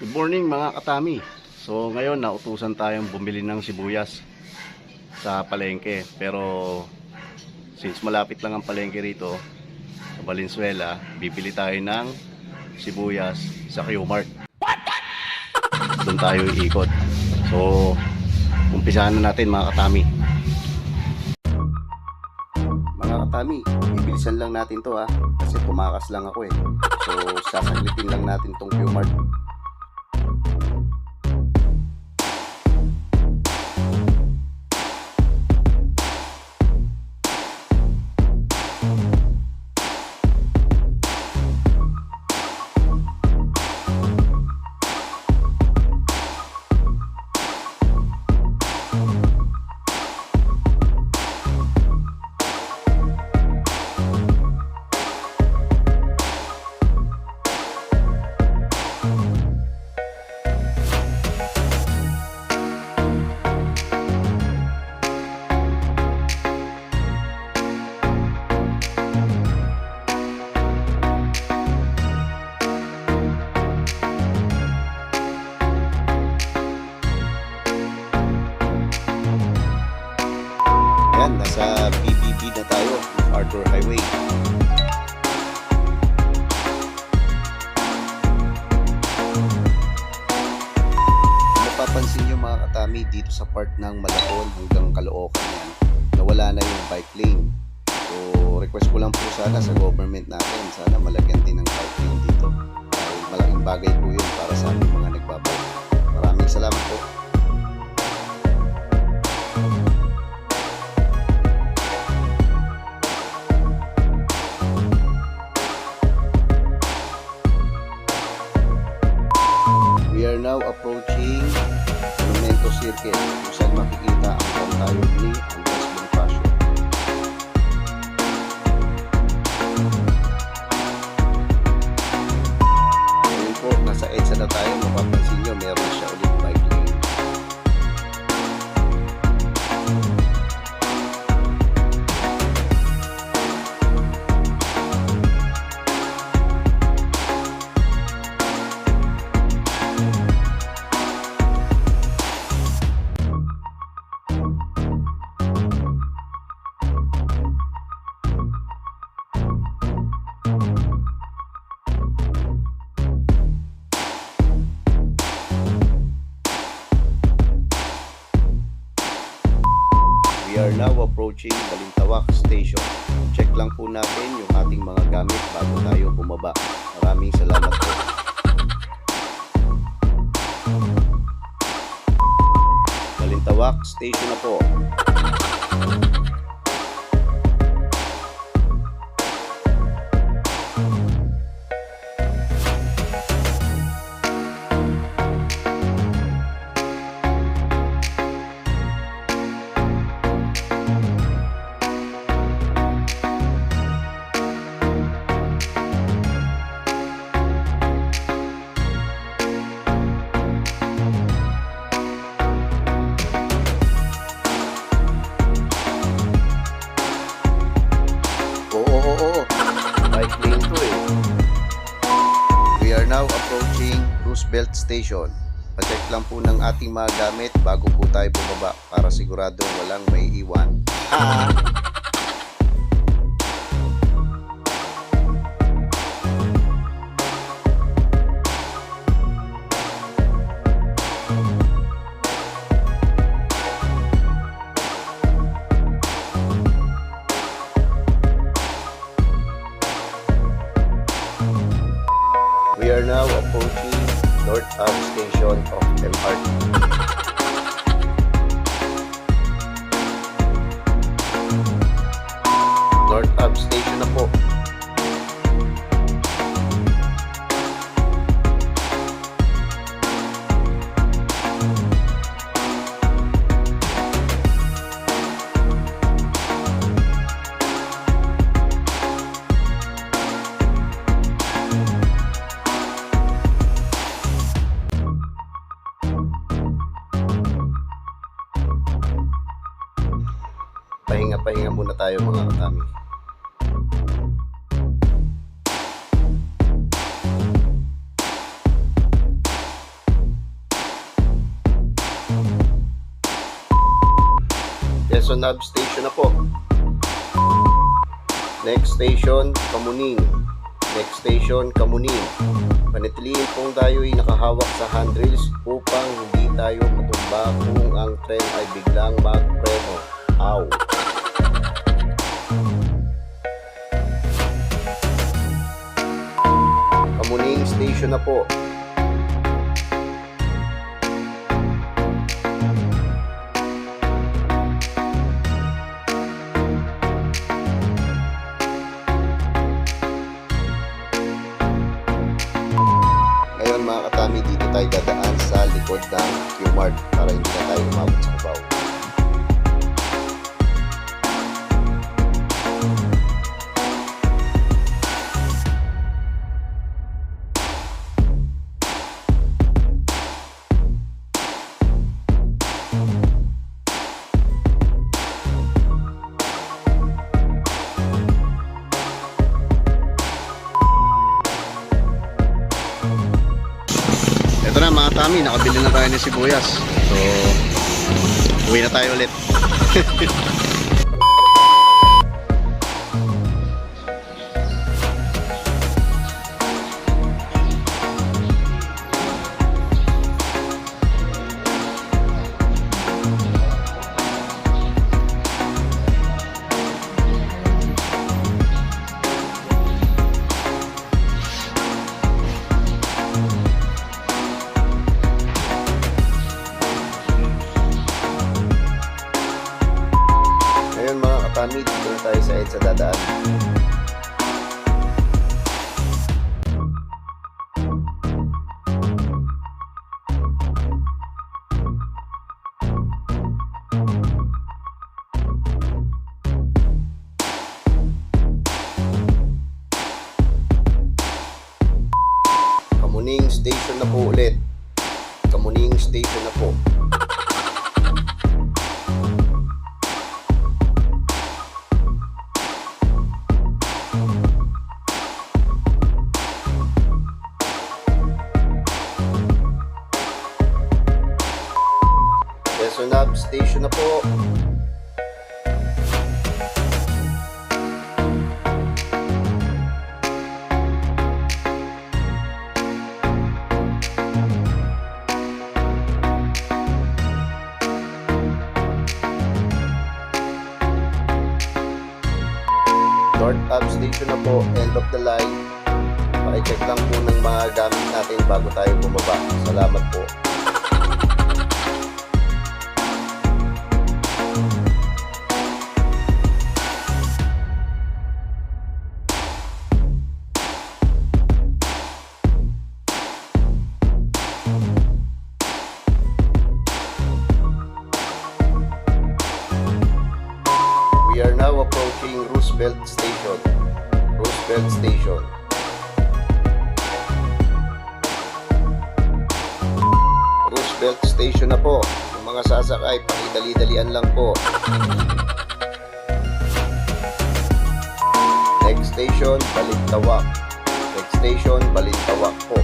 Good morning mga katami. So ngayon nautusan tayong bumili ng sibuyas sa palengke. Pero since malapit lang ang palengke rito sa Valenzuela, bibili tayo ng sibuyas sa Q-Mart. Doon tayo iikot. So umpisahan na natin mga katami. Mga katami, bibilisan lang natin to kasi tumakas lang ako eh. So sasaglitin lang natin tong Q-Mart. Ayan, nasa PBB na tayo, Arthur Highway. Mapapansin nyo mga katami, dito sa part ng Malabon hanggang Caloocan yan, nawala na yung bike lane. So request ko lang po sana sa government natin, sana malagyan din ng bike lane dito. Dahil malaking bagay po yun para sa aming mga nagbabike. Maraming salamat po. We are now approaching Monumento Circle, kung saan makikita ang pantayog ni Andres Bonifacio. Ngayon po, nasa EDSA na tayo, mapapansin nyo, meron siya ulit bike lane. We are now approaching Balintawak Station. Check lang po natin yung ating mga gamit bago tayo bumaba. Maraming salamat po. Balintawak Station na po. Oo. Bike lane to eh. We are now approaching Roosevelt Station. Pacheck lang po ng ating mga gamit bago po tayo bumaba para siguradong walang may iwan. We are now approaching North Ave Station of MRT. North Ave Station na po. Pahinga muna tayo mga katami. Quezon Hub Station na po. Next station, Kamuning. Next station, Kamuning. Panatilihin pong tayo ay nakahawak sa handrails upang hindi tayo matumba kung ang tren ay biglang magpreno. Ow! Kamuning Station na po. Ngayon mga katami, dito tayo dadaan sa likod ng Q-Mart para hindi na tayo umabot sa Cubao. Ito na mga tami, nakabili na tayo ng sibuyas. So, uwi na tayo ulit. Kami dito na tayo sa EDSA dadaan. Kamuning Station na po ulit. Kamuning Station na po. Quezon Hub Station na po. North Hub Station na po, end of the line. Pakicheck lang po ng mga gamit natin bago tayo bumaba. Salamat po. We are now approaching Roosevelt Station. Roosevelt Station. Roosevelt Station na po. Yung mga sasakay, pakidali-dalian lang po. Next station, Balintawak. Next station, Balintawak po.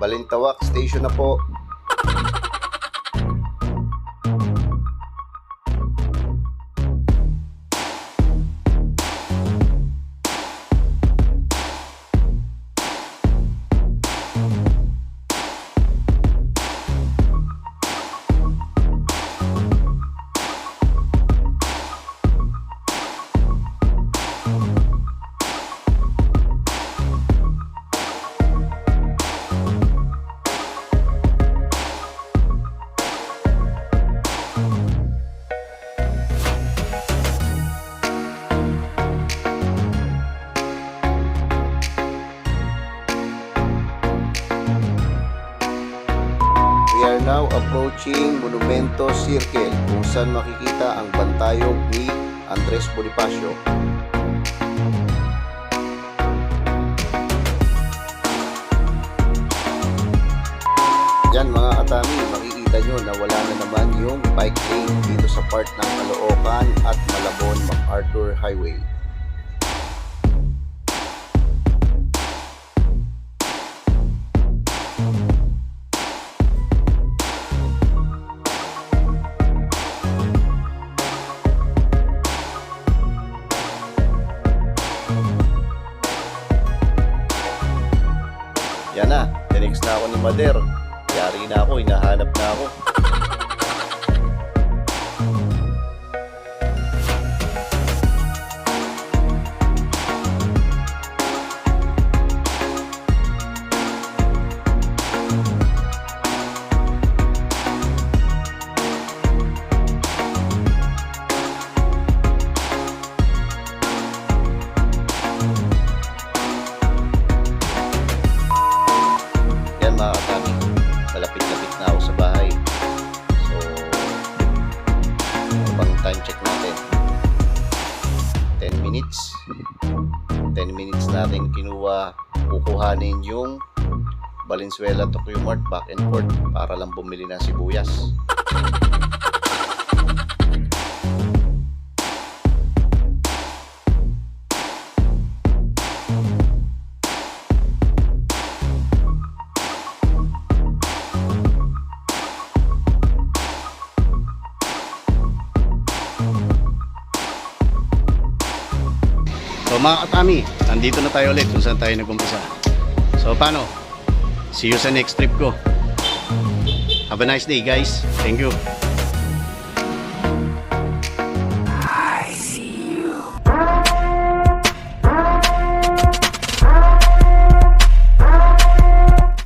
Balintawak Station na po. We are now approaching Monumento Circle kung saan makikita ang bantayog ni Andres Bonifacio. Yan mga katami, makikita nyo na wala na naman yung bike lane dito sa part ng Caloocan at Malabon MacArthur Highway. Yan na, tinex na ako ni Mader. Yari na ako, hinahanap na ako. Yan mga katami, malapit-lapit na ako sa bahay. So, ibang time check natin. 10 minutes. 10 minutes natin kukuhanin yung Valenzuela Tokyo Mart back and forth para lang bumili ng sibuyas. So mga katami, nandito na tayo ulit kung saan tayo nag-umpisa. So paano? See you sa next trip ko. Have a nice day guys. Thank you.